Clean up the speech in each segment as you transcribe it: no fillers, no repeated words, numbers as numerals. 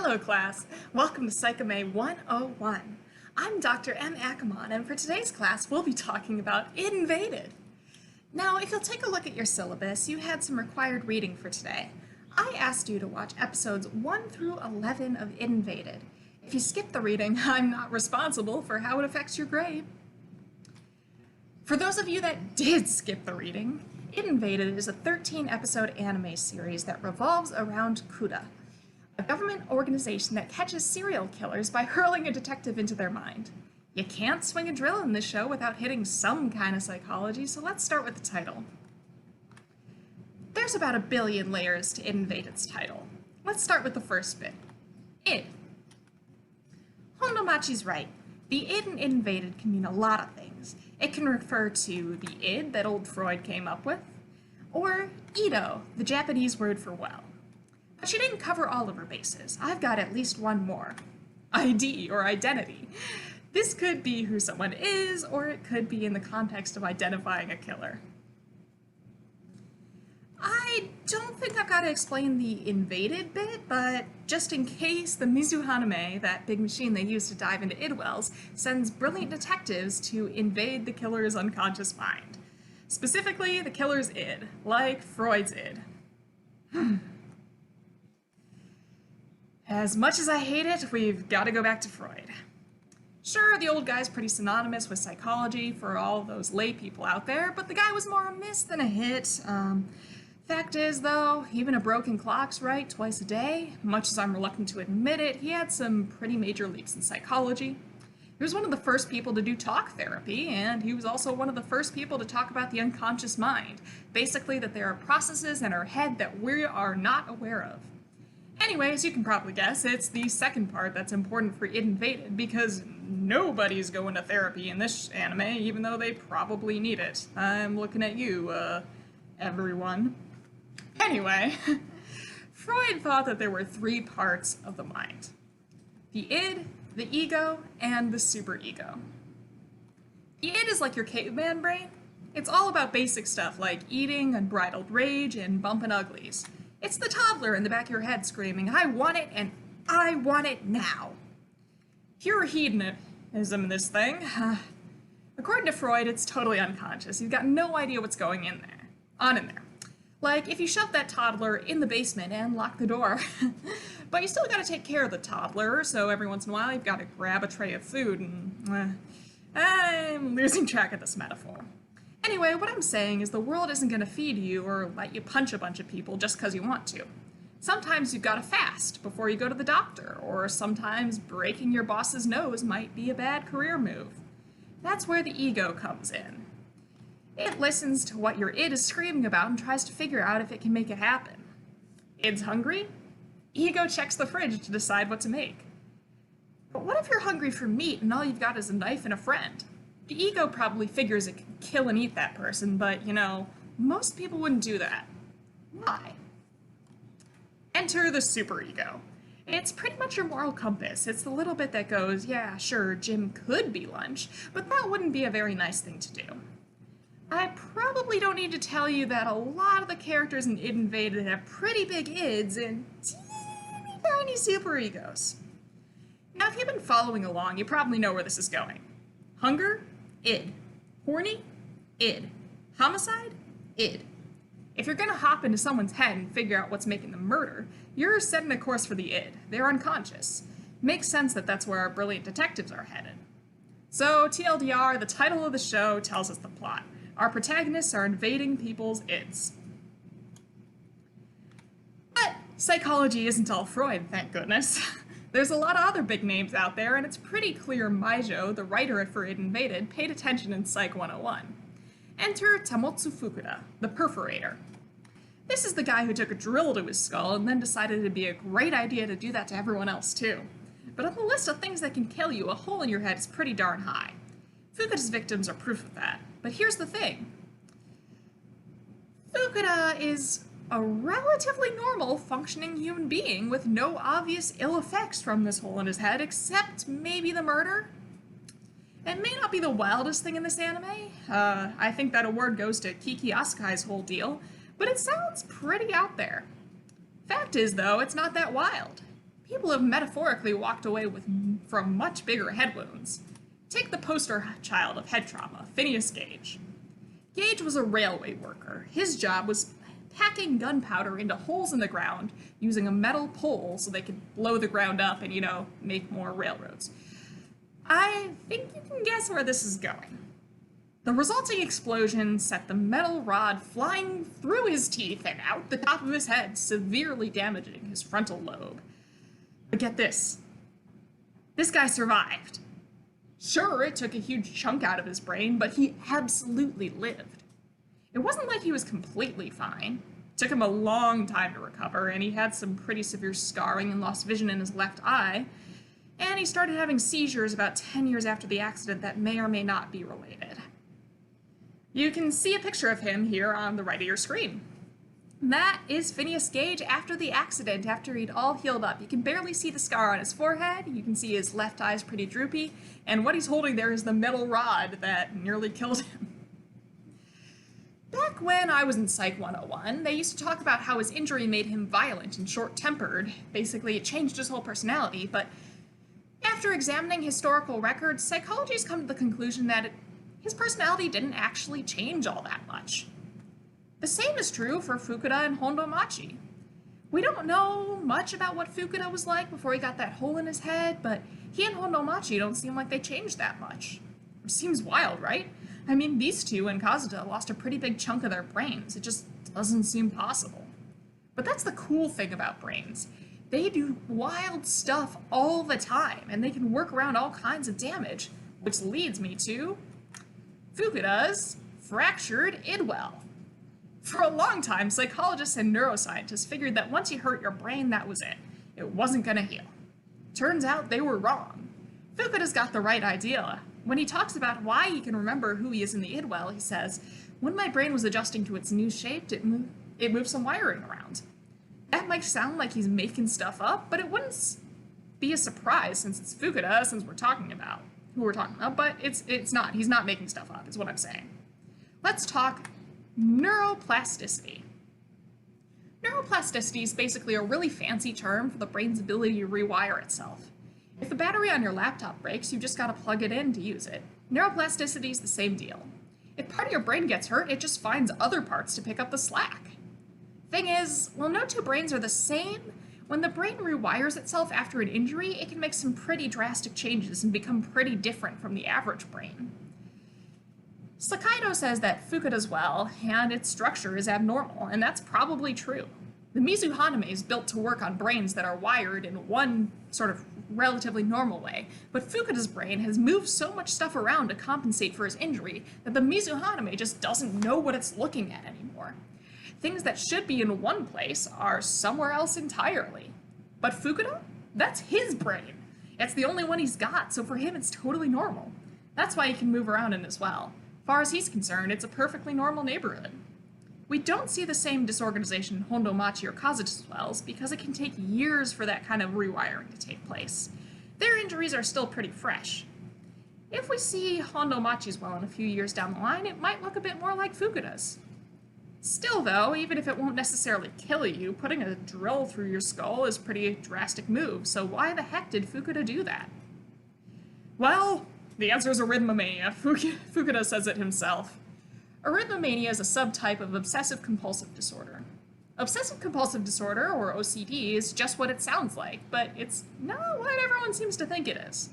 Hello class, welcome to Psychome 101. I'm Dr. M. Ackerman, and for today's class we'll be talking about It Invaded. Now if you'll take a look at your syllabus, you had some required reading for today. I asked you to watch episodes 1 through 11 of It Invaded. If you skip the reading, I'm not responsible for how it affects your grade. For those of you that did skip the reading, It Invaded is a 13-episode anime series that revolves around CUDA, a government organization that catches serial killers by hurling a detective into their mind. You can't swing a drill in this show without hitting some kind of psychology, so let's start with the title. There's about 1 billion layers to It Invaded's title. Let's start with the first bit. Id. Hondomachi's right. The id in It Invaded can mean a lot of things. It can refer to the id that old Freud came up with, or ido, the Japanese word for well. But she didn't cover all of her bases. I've got at least one more. ID, or identity. This could be who someone is, or it could be in the context of identifying a killer. I don't think I've got to explain the invaded bit, but just in case, the Mizuhaname, that big machine they use to dive into id wells, sends brilliant detectives to invade the killer's unconscious mind. Specifically, the killer's id, like Freud's id. As much as I hate it, we've got to go back to Freud. Sure, the old guy's pretty synonymous with psychology for all those lay people out there, but the guy was more a miss than a hit. Fact is, though, even a broken clock's right twice a day. Much as I'm reluctant to admit it, he had some pretty major leaps in psychology. He was one of the first people to do talk therapy, and he was also one of the first people to talk about the unconscious mind. Basically, that there are processes in our head that we are not aware of. Anyway, as you can probably guess, it's the second part that's important for It Invaded, because nobody's going to therapy in this anime, even though they probably need it. I'm looking at you, everyone. Anyway, Freud thought that there were 3 parts of the mind: the id, the ego, and the superego. The id is like your caveman brain. It's all about basic stuff like eating, unbridled rage, and bumping uglies. It's the toddler in the back of your head screaming, "I want it, and I want it now." Pure hedonism in this thing. According to Freud, it's totally unconscious. You've got no idea what's going in there. Like, if you shove that toddler in the basement and lock the door, but you still gotta take care of the toddler, so every once in a while you've gotta grab a tray of food and, I'm losing track of this metaphor. Anyway, what I'm saying is the world isn't gonna feed you or let you punch a bunch of people just because you want to. Sometimes you've gotta fast before you go to the doctor, or sometimes breaking your boss's nose might be a bad career move. That's where the ego comes in. It listens to what your id is screaming about and tries to figure out if it can make it happen. Id's hungry? Ego checks the fridge to decide what to make. But what if you're hungry for meat and all you've got is a knife and a friend? The ego probably figures it can kill and eat that person, but, you know, most people wouldn't do that. Why? Enter the superego. It's pretty much your moral compass. It's the little bit that goes, yeah, sure, gym could be lunch, but that wouldn't be a very nice thing to do. I probably don't need to tell you that a lot of the characters in It Invaded have pretty big ids and teeny tiny superegos. Now, if you've been following along, you probably know where this is going. Hunger? Id. Horny? Id. Homicide? Id. If you're gonna hop into someone's head and figure out what's making them murder, you're setting a course for the id. They're unconscious. Makes sense that that's where our brilliant detectives are headed. So, TLDR, the title of the show tells us the plot. Our protagonists are invading people's ids. But psychology isn't all Freud, thank goodness. There's a lot of other big names out there, and it's pretty clear Maijo, the writer for It Invaded, paid attention in Psych 101. Enter Tamotsu Fukuda, the perforator. This is the guy who took a drill to his skull and then decided it'd be a great idea to do that to everyone else too. But on the list of things that can kill you, a hole in your head is pretty darn high. Fukuda's victims are proof of that. But here's the thing. Fukuda is a relatively normal, functioning human being with no obvious ill effects from this hole in his head, except maybe the murder. It may not be the wildest thing in this anime. I think that award goes to Kiki Asakai's whole deal, but it sounds pretty out there. Fact is, though, it's not that wild. people have metaphorically walked away from much bigger head wounds. Take the poster child of head trauma, Phineas Gage. Gage was a railway worker. His job was packing gunpowder into holes in the ground using a metal pole so they could blow the ground up and, make more railroads. I think you can guess where this is going. The resulting explosion set the metal rod flying through his teeth and out the top of his head, severely damaging his frontal lobe. But get this. This guy survived. Sure, it took a huge chunk out of his brain, but he absolutely lived. It wasn't like he was completely fine. It took him a long time to recover, and he had some pretty severe scarring and lost vision in his left eye, and he started having seizures about 10 years after the accident that may or may not be related. You can see a picture of him here on the right of your screen. That is Phineas Gage after the accident, after he'd all healed up. You can barely see the scar on his forehead, you can see his left eye is pretty droopy, and what he's holding there is the metal rod that nearly killed him. Back when I was in Psych 101, they used to talk about how his injury made him violent and short-tempered. Basically, it changed his whole personality, but after examining historical records, psychologists come to the conclusion that his personality didn't actually change all that much. The same is true for Fukuda and Hondo Machi. We don't know much about what Fukuda was like before he got that hole in his head, but he and Hondo Machi don't seem like they changed that much. It seems wild, right? I mean, these two and Kazuta lost a pretty big chunk of their brains. It just doesn't seem possible. But that's the cool thing about brains. They do wild stuff all the time, and they can work around all kinds of damage, which leads me to Fukuda's fractured idwell. For a long time, psychologists and neuroscientists figured that once you hurt your brain, that was it. It wasn't going to heal. Turns out they were wrong. Fukuda's got the right idea. When he talks about why he can remember who he is in the idwell, he says, "When my brain was adjusting to its new shape, it moved some wiring around." That might sound like he's making stuff up, but it wouldn't be a surprise since it's Fukuda, since we're talking about who we're talking about, but it's not. He's not making stuff up, is what I'm saying. Let's talk neuroplasticity. Neuroplasticity is basically a really fancy term for the brain's ability to rewire itself. If the battery on your laptop breaks, you've just got to plug it in to use it. Neuroplasticity is the same deal. If part of your brain gets hurt, it just finds other parts to pick up the slack. Thing is, while no two brains are the same, when the brain rewires itself after an injury, it can make some pretty drastic changes and become pretty different from the average brain. Sakaido says that Fukuda's well and its structure is abnormal, and that's probably true. The Mizuhaname is built to work on brains that are wired in one sort of relatively normal way, but Fukuda's brain has moved so much stuff around to compensate for his injury that the Mizuhaname just doesn't know what it's looking at anymore. Things that should be in one place are somewhere else entirely. But Fukuda? That's his brain. It's the only one he's got, so for him it's totally normal. That's why he can move around in as well. As far as he's concerned, it's a perfectly normal neighborhood. We don't see the same disorganization in Hondo Machi or Kazuta's wells because it can take years for that kind of rewiring to take place. Their injuries are still pretty fresh. If we see Hondo Machi's well in a few years down the line, it might look a bit more like Fukuda's. Still though, even if it won't necessarily kill you, putting a drill through your skull is a pretty drastic move, so why the heck did Fukuda do that? Well, the answer is arithmomania. Fukuda says it himself. Arithmomania is a subtype of obsessive-compulsive disorder. Obsessive-compulsive disorder, or OCD, is just what it sounds like, but it's not what everyone seems to think it is.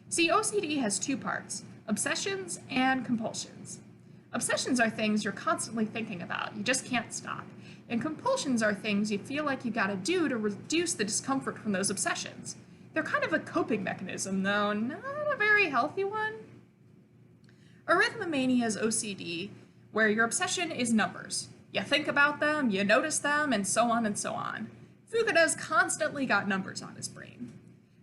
See, OCD has two parts, obsessions and compulsions. Obsessions are things you're constantly thinking about, you just can't stop. And compulsions are things you feel like you gotta do to reduce the discomfort from those obsessions. They're kind of a coping mechanism, though not a very healthy one. Arithmomania is OCD, where your obsession is numbers. You think about them, you notice them, and so on and so on. Fukuda's constantly got numbers on his brain.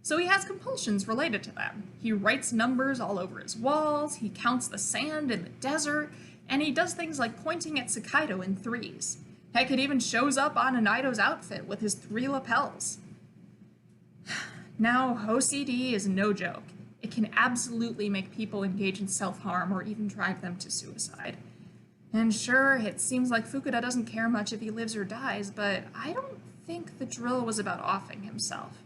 So he has compulsions related to them. He writes numbers all over his walls, he counts the sand in the desert, and he does things like pointing at Sakaido in threes. Heck, it even shows up on Anaido's outfit with his 3 lapels. Now, OCD is no joke. It can absolutely make people engage in self-harm or even drive them to suicide. And sure, it seems like Fukuda doesn't care much if he lives or dies, but I don't think the drill was about offing himself.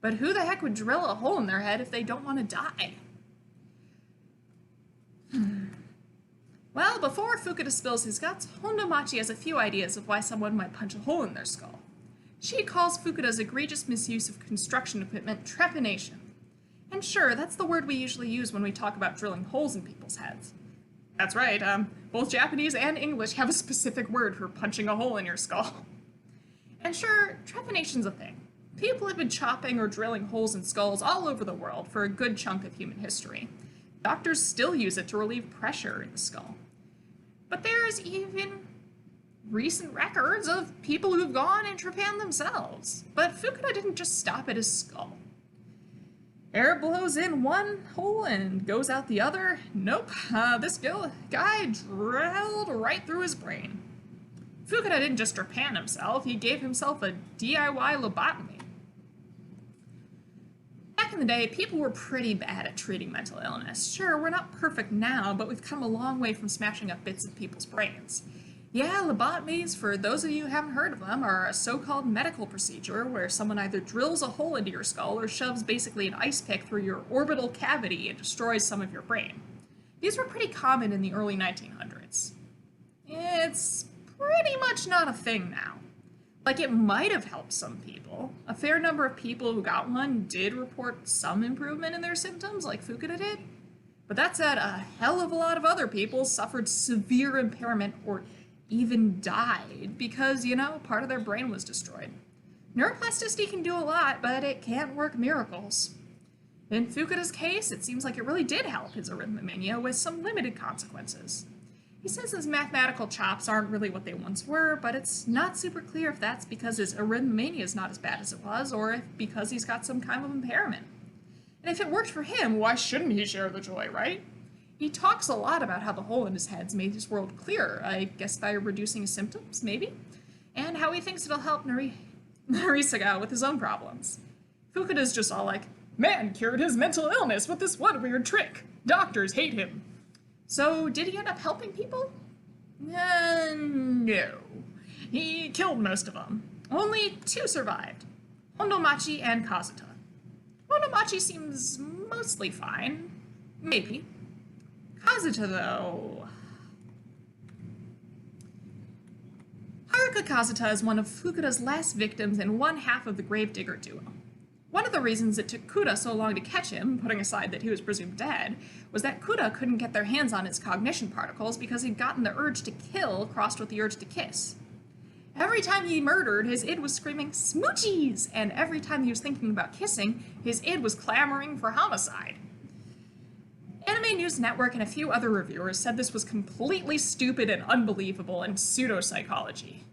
But who the heck would drill a hole in their head if they don't want to die? Well, before Fukuda spills his guts, Hondomachi has a few ideas of why someone might punch a hole in their skull. She calls Fukuda's egregious misuse of construction equipment trepanation. And sure, that's the word we usually use when we talk about drilling holes in people's heads. That's right, both Japanese and English have a specific word for punching a hole in your skull. And sure, trepanation's a thing. People have been chopping or drilling holes in skulls all over the world for a good chunk of human history. Doctors still use it to relieve pressure in the skull. But there's even recent records of people who've gone and trepanned themselves. But Fukuda didn't just stop at his skull. Air blows in one hole and goes out the other. Nope, this guy drilled right through his brain. Fukuda didn't just trepan himself, he gave himself a DIY lobotomy. Back in the day, people were pretty bad at treating mental illness. Sure, we're not perfect now, but we've come a long way from smashing up bits of people's brains. Yeah, lobotomies, for those of you who haven't heard of them, are a so-called medical procedure where someone either drills a hole into your skull or shoves basically an ice pick through your orbital cavity and destroys some of your brain. These were pretty common in the early 1900s. It's pretty much not a thing now. Like, it might have helped some people. A fair number of people who got one did report some improvement in their symptoms, like Fukuda did. But that said, a hell of a lot of other people suffered severe impairment or even died because, part of their brain was destroyed. Neuroplasticity can do a lot, but it can't work miracles. In Fukuda's case, it seems like it really did help his arrhythmia with some limited consequences. He says his mathematical chops aren't really what they once were, but it's not super clear if that's because his arrhythmia is not as bad as it was, or if because he's got some kind of impairment. And if it worked for him, why shouldn't he share the joy, right? He talks a lot about how the hole in his head's made his world clearer, I guess by reducing his symptoms, maybe? And how he thinks it'll help Narisaga with his own problems. Fukuda's just all like, man cured his mental illness with this one weird trick. Doctors hate him. So, did he end up helping people? No. He killed most of them. Only 2 survived. Hondomachi and Kazuta. Hondomachi seems mostly fine. Maybe. Kazuta, though... Haruka Kazuta is one of Fukuda's last victims and one half of the Gravedigger duo. One of the reasons it took Kuda so long to catch him, putting aside that he was presumed dead, was that Kuda couldn't get their hands on his cognition particles because he'd gotten the urge to kill crossed with the urge to kiss. Every time he murdered, his id was screaming, "Smoochies!" And every time he was thinking about kissing, his id was clamoring for homicide. Anime News Network and a few other reviewers said this was completely stupid and unbelievable and pseudopsychology.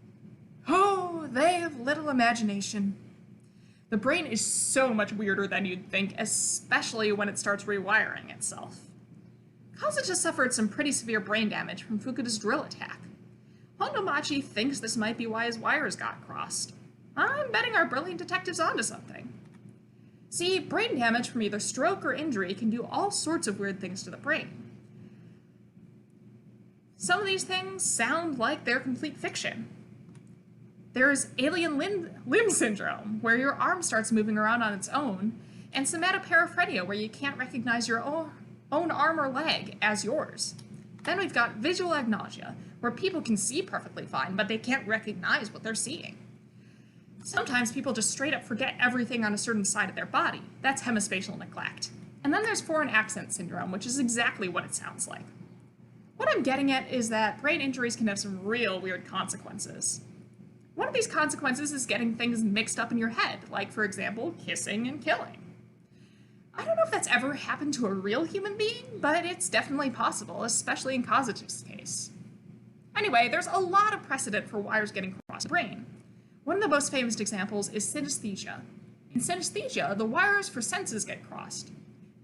Oh, they have little imagination. The brain is so much weirder than you'd think, especially when it starts rewiring itself. Kazuta suffered some pretty severe brain damage from Fukuda's drill attack. Hondomachi thinks this might be why his wires got crossed. I'm betting our brilliant detective's onto something. See, brain damage from either stroke or injury can do all sorts of weird things to the brain. Some of these things sound like they're complete fiction. There's alien limb syndrome, where your arm starts moving around on its own, and somatoparaphrenia, where you can't recognize your own arm or leg as yours. Then we've got visual agnosia, where people can see perfectly fine, but they can't recognize what they're seeing. Sometimes people just straight up forget everything on a certain side of their body. That's hemispatial neglect. And then there's foreign accent syndrome, which is exactly what it sounds like. What I'm getting at is that brain injuries can have some real weird consequences. One of these consequences is getting things mixed up in your head, like, for example, kissing and killing. I don't know if that's ever happened to a real human being, but it's definitely possible, especially in Kazuta's case. Anyway, there's a lot of precedent for wires getting crossed in the brain. One of the most famous examples is synesthesia. In synesthesia, the wires for senses get crossed.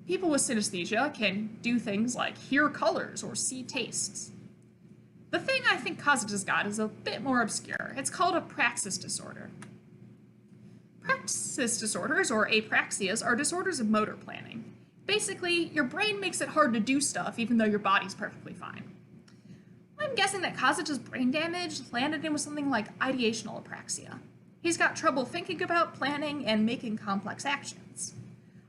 People with synesthesia can do things like hear colors or see tastes. The thing I think Kazuta's got is a bit more obscure. It's called a praxis disorder. Praxis disorders, or apraxias, are disorders of motor planning. Basically, your brain makes it hard to do stuff even though your body's perfectly fine. I'm guessing that Kazuta's brain damage landed him with something like ideational apraxia. He's got trouble thinking about, planning, and making complex actions.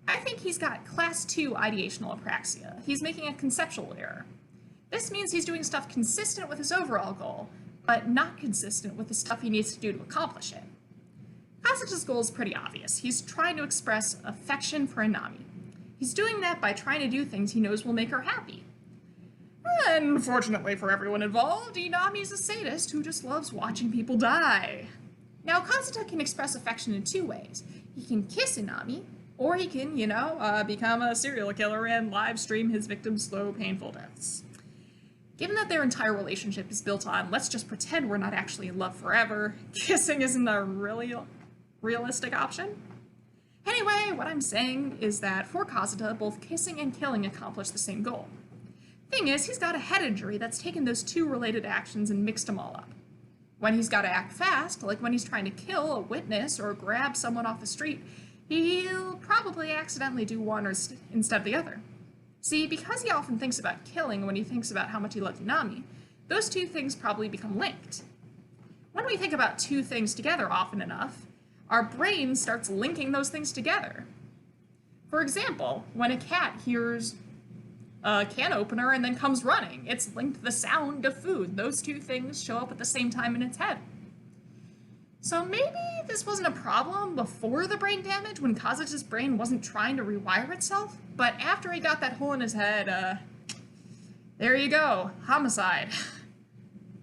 I think he's got class 2 ideational apraxia. He's making a conceptual error. This means he's doing stuff consistent with his overall goal, but not consistent with the stuff he needs to do to accomplish it. Kosage's goal is pretty obvious. He's trying to express affection for Inami. He's doing that by trying to do things he knows will make her happy. Unfortunately for everyone involved, Inami's a sadist who just loves watching people die. Now, Kazuta can express affection in 2 ways. He can kiss Inami, or he can, become a serial killer and live stream his victims' slow, painful deaths. Given that their entire relationship is built on, let's just pretend we're not actually in love forever, kissing isn't a really realistic option. Anyway, what I'm saying is that for Kazuta, both kissing and killing accomplish the same goal. Thing is, he's got a head injury that's taken those 2 related actions and mixed them all up. When he's got to act fast, like when he's trying to kill a witness or grab someone off the street, he'll probably accidentally do one instead of the other. See, because he often thinks about killing when he thinks about how much he loves Inami, those 2 things probably become linked. When we think about 2 things together often enough, our brain starts linking those things together. For example, when a cat hears a can opener and then comes running, it's linked to the sound of food. Those 2 things show up at the same time in its head. So maybe this wasn't a problem before the brain damage, when Kazucha's brain wasn't trying to rewire itself, but after he got that hole in his head, there you go, homicide.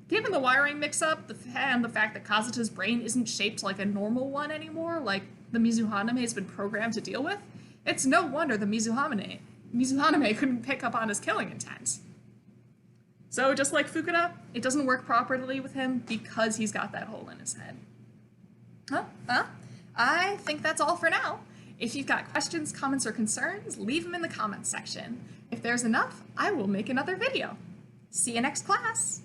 Given the wiring mix-up and the fact that Kazucha's brain isn't shaped like a normal one anymore, like the Mizuhaname has been programmed to deal with, it's no wonder the Mizuhaname couldn't pick up on his killing intent. So just like Fukuda, it doesn't work properly with him because he's got that hole in his head. I think that's all for now. If you've got questions, comments, or concerns, leave them in the comments section. If there's enough, I will make another video. See you next class!